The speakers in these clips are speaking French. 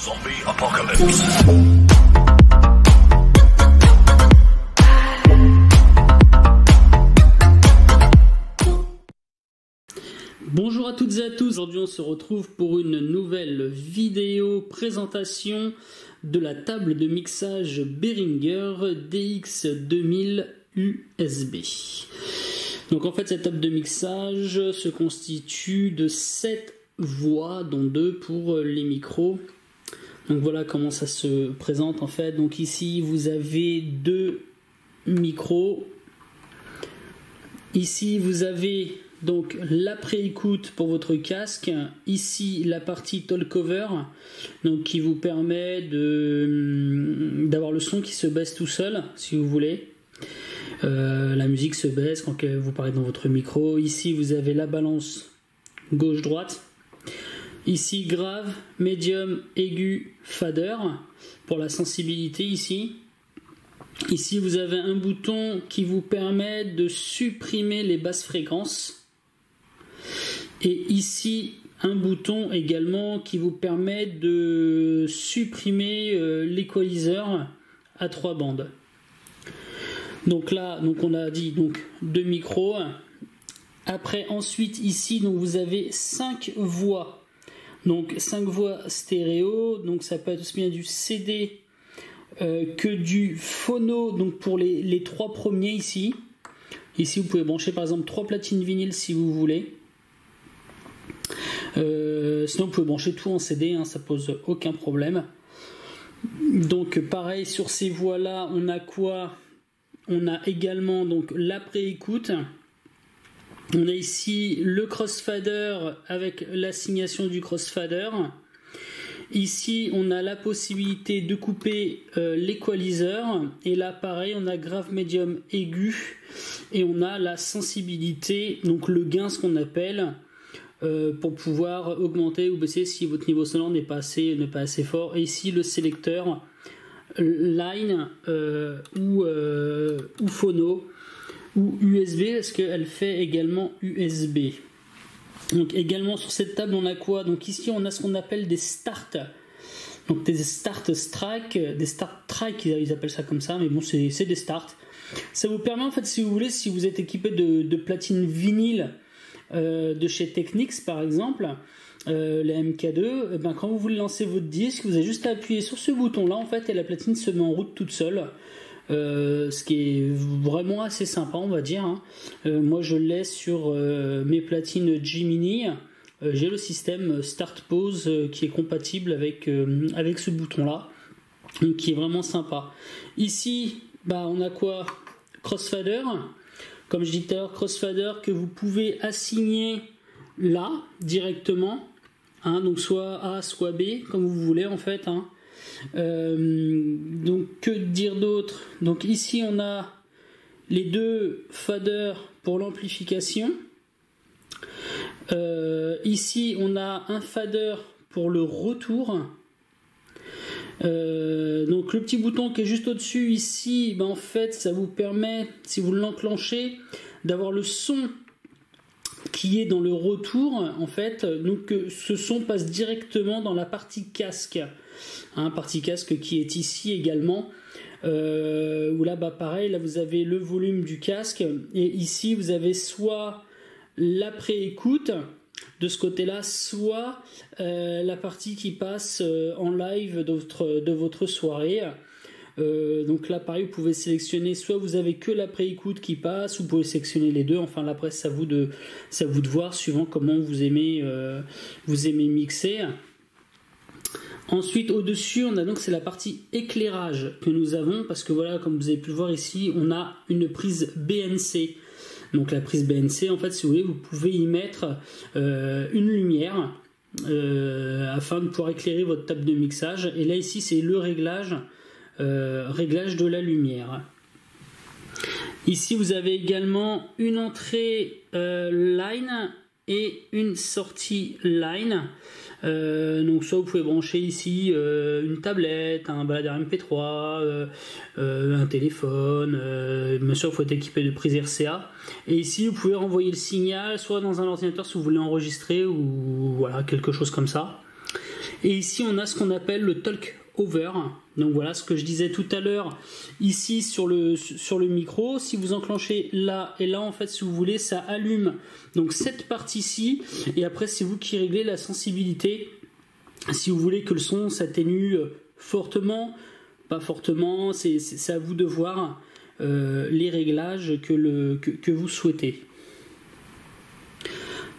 Zombie Apocalypse. Bonjour à toutes et à tous, aujourd'hui on se retrouve pour une nouvelle vidéo présentation de la table de mixage Behringer DX2000 USB. Donc en fait cette table de mixage se constitue de 7 voix dont 2 pour les micros. Donc voilà comment ça se présente en fait. Donc ici vous avez 2 micros. Ici vous avez donc la pré-écoute pour votre casque, ici la partie talk cover, donc qui vous permet d'avoir le son qui se baisse tout seul si vous voulez. La musique se baisse quand vous parlez dans votre micro. Ici vous avez la balance gauche-droite. Ici grave, médium, aigu, fader pour la sensibilité ici. Ici vous avez un bouton qui vous permet de supprimer les basses fréquences. Et ici un bouton également qui vous permet de supprimer l'équaliseur à 3 bandes. Donc là on a dit donc 2 micros. Après ensuite ici donc vous avez 5 voix. Donc 5 voix stéréo, donc ça peut être aussi bien du CD que du phono, donc pour les 3 premiers ici. Ici vous pouvez brancher par exemple 3 platines vinyles si vous voulez. Sinon vous pouvez brancher tout en CD, hein, ça pose aucun problème. Donc pareil sur ces voix là on a quoi? On a également donc la pré-écoute. On a ici le crossfader avec l'assignation du crossfader. Ici on a la possibilité de couper l'équaliseur. Et là pareil on a grave, médium, aigu. Et on a la sensibilité, donc le gain ce qu'on appelle, pour pouvoir augmenter ou baisser si votre niveau sonore n'est pas assez fort. Et ici le sélecteur line ou phono ou USB parce qu'elle fait également USB. Donc également sur cette table on a quoi? Donc ici on a ce qu'on appelle des starts. Donc des start strike, des start track ils appellent ça comme ça, mais bon c'est des starts. Ça vous permet en fait si vous voulez, si vous êtes équipé de platines vinyle de chez Technics par exemple, la MK2, ben, quand vous voulez lancer votre disque, vous avez juste à appuyer sur ce bouton là en fait et la platine se met en route toute seule. Ce qui est vraiment assez sympa on va dire, hein. Moi je l'ai sur mes platines G-Mini. J'ai le système Start Pause qui est compatible avec ce bouton là, donc qui est vraiment sympa. Ici bah, on a quoi? Crossfader, comme je dis tout à l'heure, crossfader que vous pouvez assigner là directement, hein, donc soit A soit B comme vous voulez en fait, hein. Donc que dire d'autre? Donc ici on a les 2 faders pour l'amplification. Ici on a un fader pour le retour. Donc le petit bouton qui est juste au dessus ici, ben en fait ça vous permet, si vous l'enclenchez, d'avoir le son qui est dans le retour en fait. Donc ce son passe directement dans la partie casque, hein, partie casque qui est ici également, où là bah pareil, là vous avez le volume du casque et ici vous avez soit la pré-écoute de ce côté là, soit la partie qui passe en live de votre soirée. Donc là pareil vous pouvez sélectionner, soit vous avez que la pré-écoute qui passe, ou vous pouvez sélectionner les deux, enfin là après c'est à vous de voir suivant comment vous aimez mixer. Ensuite au dessus on a donc c'est la partie éclairage que nous avons, parce que voilà comme vous avez pu le voir ici on a une prise BNC. Donc la prise BNC en fait si vous voulez vous pouvez y mettre une lumière afin de pouvoir éclairer votre table de mixage, et là ici c'est le réglage de la lumière. Ici vous avez également une entrée line et une sortie line. Donc soit vous pouvez brancher ici une tablette, un baladeur MP3, un téléphone, bien sûr il faut être équipé de prise RCA, et ici vous pouvez renvoyer le signal soit dans un ordinateur si vous voulez enregistrer, ou voilà quelque chose comme ça. Et ici on a ce qu'on appelle le talk over. Donc voilà ce que je disais tout à l'heure ici sur le micro. Si vous enclenchez là et là, en fait, si vous voulez, ça allume donc cette partie-ci. Et après, c'est vous qui réglez la sensibilité. Si vous voulez que le son s'atténue fortement, pas fortement, c'est à vous de voir les réglages que vous souhaitez.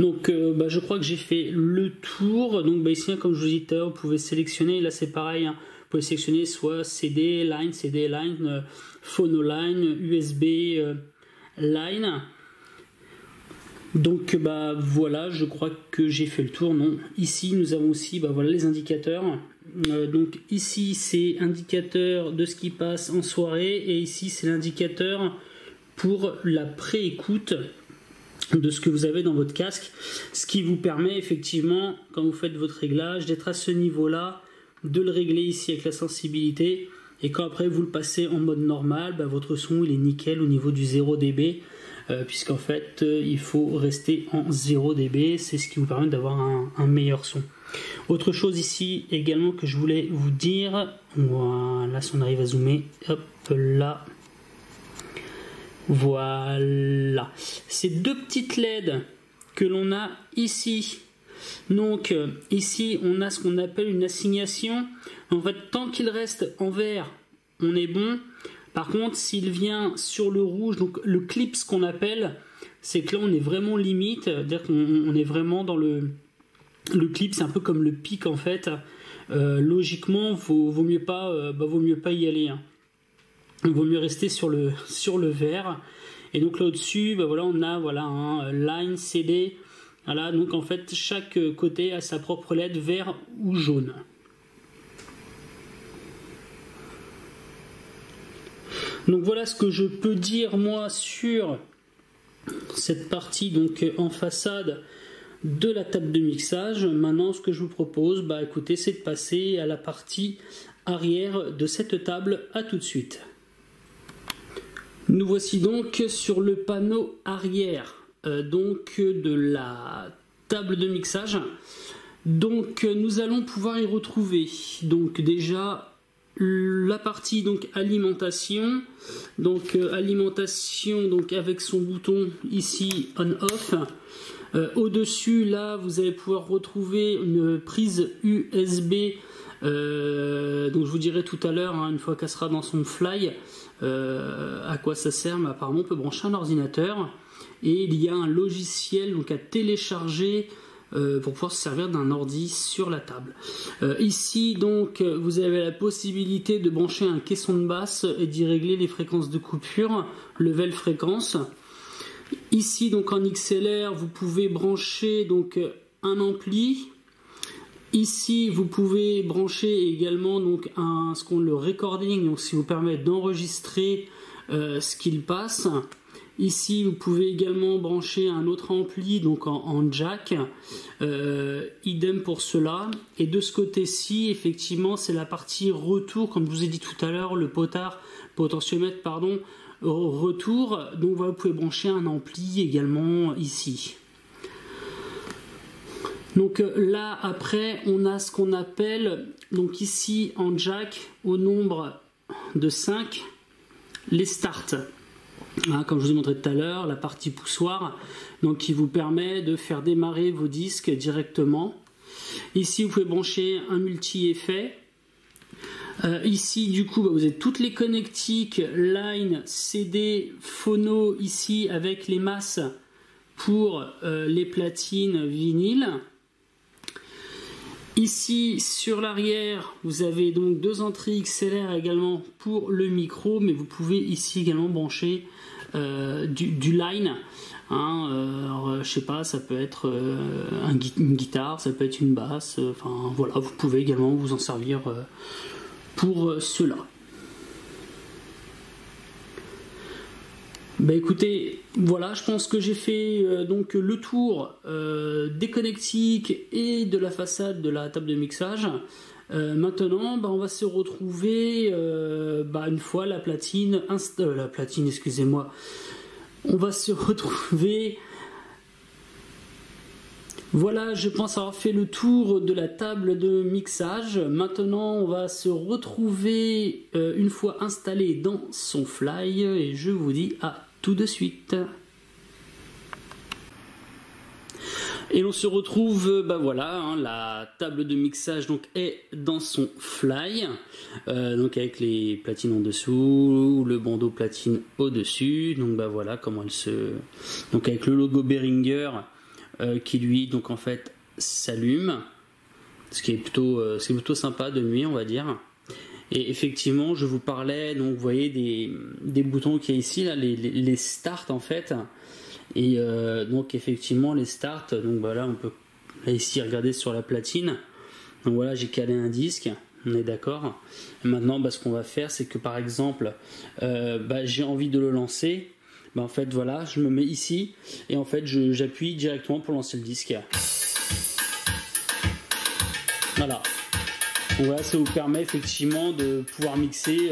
Donc je crois que j'ai fait le tour. Donc ici, comme je vous disais tout à l'heure, vous pouvez sélectionner. Là c'est pareil, hein. Vous pouvez sélectionner soit CD line, phono line, USB line. Donc voilà, je crois que j'ai fait le tour. Non, ici nous avons aussi voilà, les indicateurs. Donc ici c'est indicateur de ce qui passe en soirée, et ici c'est l'indicateur pour la pré-écoute de ce que vous avez dans votre casque, ce qui vous permet effectivement, quand vous faites votre réglage, d'être à ce niveau-là, de le régler ici avec la sensibilité, et quand après vous le passez en mode normal, votre son il est nickel au niveau du 0 dB, puisqu'en fait il faut rester en 0 dB, c'est ce qui vous permet d'avoir un meilleur son. Autre chose ici également que je voulais vous dire, voilà, si on arrive à zoomer, hop là, voilà, ces deux petites LED que l'on a ici. Donc ici on a ce qu'on appelle une assignation. En fait, tant qu'il reste en vert, on est bon. Par contre, s'il vient sur le rouge, donc le clip, ce qu'on appelle, c'est que là on est vraiment limite, c'est-à-dire qu'on est vraiment dans le clip, c'est un peu comme le pic en fait. Logiquement, vaut mieux pas y aller, hein. Il vaut mieux rester sur le vert. Et donc là au-dessus, voilà, on a un line CD. Voilà, donc en fait chaque côté a sa propre LED vert ou jaune. Donc voilà ce que je peux dire moi sur cette partie donc en façade de la table de mixage. Maintenant ce que je vous propose, écoutez, c'est de passer à la partie arrière de cette table. À tout de suite. Nous voici donc sur le panneau arrière donc de la table de mixage. Donc nous allons pouvoir y retrouver donc déjà la partie donc alimentation, alimentation donc avec son bouton ici on off. Au dessus là vous allez pouvoir retrouver une prise USB, donc je vous dirai tout à l'heure, une fois qu'elle sera dans son fly, à quoi ça sert, mais apparemment on peut brancher un ordinateur, et il y a un logiciel donc à télécharger pour pouvoir se servir d'un ordi sur la table. Ici donc vous avez la possibilité de brancher un caisson de basse et d'y régler les fréquences de coupure, level fréquence. Ici donc en XLR vous pouvez brancher donc un ampli. Ici vous pouvez brancher également donc le recording, donc ce qui vous permet d'enregistrer ce qu'il passe. Ici vous pouvez également brancher un autre ampli donc en jack, idem pour cela. Et de ce côté-ci effectivement c'est la partie retour, comme je vous ai dit tout à l'heure, le potentiomètre pardon, retour. Donc voilà, vous pouvez brancher un ampli également ici. Donc là après on a ce qu'on appelle donc ici en jack au nombre de 5 les starts. Comme je vous ai montré tout à l'heure, la partie poussoir donc qui vous permet de faire démarrer vos disques directement. Ici vous pouvez brancher un multi-effet. Ici du coup vous avez toutes les connectiques line, CD, phono ici avec les masses pour les platines vinyle. Ici sur l'arrière vous avez donc deux entrées XLR également pour le micro, mais vous pouvez ici également brancher du line. Alors, je sais pas, ça peut être une guitare, ça peut être une basse, enfin voilà, vous pouvez également vous en servir pour cela. Écoutez, voilà, je pense que j'ai fait donc le tour des connectiques et de la façade de la table de mixage. Maintenant, on va se retrouver une fois la platine, excusez-moi. On va se retrouver Voilà, je pense avoir fait le tour de la table de mixage. Maintenant, on va se retrouver une fois installé dans son fly et je vous dis à tout de suite. Et l'on se retrouve, bah voilà, hein, la table de mixage donc est dans son fly, donc avec les platines en dessous, le bandeau platine au dessus, donc bah voilà comment elle se, donc avec le logo Behringer qui lui donc en fait s'allume, ce qui est plutôt sympa de nuit on va dire. Et effectivement je vous parlais donc vous voyez des boutons qu'il y a ici là, les start en fait. Et donc effectivement les starts, donc voilà on peut là ici regarder sur la platine, donc voilà j'ai calé un disque, on est d'accord. Maintenant bah, ce qu'on va faire c'est que par exemple bah, j'ai envie de le lancer, bah, en fait voilà je me mets ici et en fait j'appuie directement pour lancer le disque. Voilà, donc voilà ça vous permet effectivement de pouvoir mixer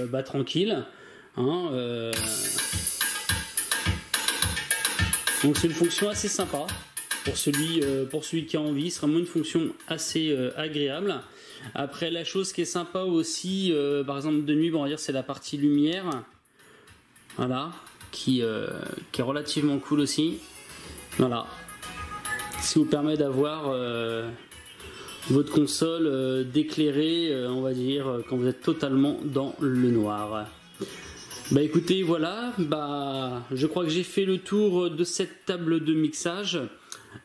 bah, tranquille hein, donc c'est une fonction assez sympa pour celui qui a envie, c'est vraiment une fonction assez agréable. Après la chose qui est sympa aussi, par exemple de nuit, bon, on va dire c'est la partie lumière, voilà, qui est relativement cool aussi. Voilà, ce qui vous permet d'avoir votre console d'éclairer, on va dire, quand vous êtes totalement dans le noir. Bah écoutez voilà, bah je crois que j'ai fait le tour de cette table de mixage.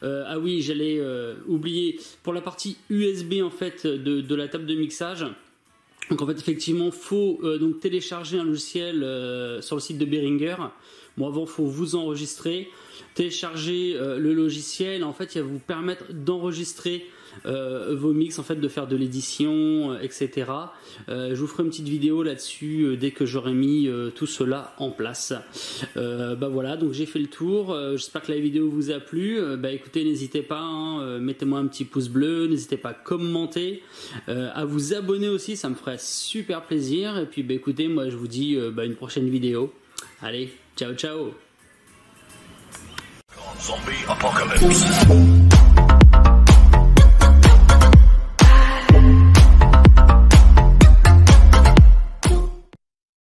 Ah oui j'allais oublier pour la partie USB en fait de la table de mixage. Donc en fait effectivement faut donc télécharger un logiciel sur le site de Behringer. Bon avant faut vous enregistrer, télécharger le logiciel, en fait il va vous permettre d'enregistrer vos mix, en fait de faire de l'édition, etc. Je vous ferai une petite vidéo là-dessus dès que j'aurai mis tout cela en place. Bah voilà, donc j'ai fait le tour, j'espère que la vidéo vous a plu. Bah écoutez, n'hésitez pas, hein, mettez-moi un petit pouce bleu, n'hésitez pas à commenter, à vous abonner aussi, ça me ferait super plaisir. Et puis bah écoutez, moi je vous dis bah, une prochaine vidéo. Allez, ciao ciao. Zombie apocalypse.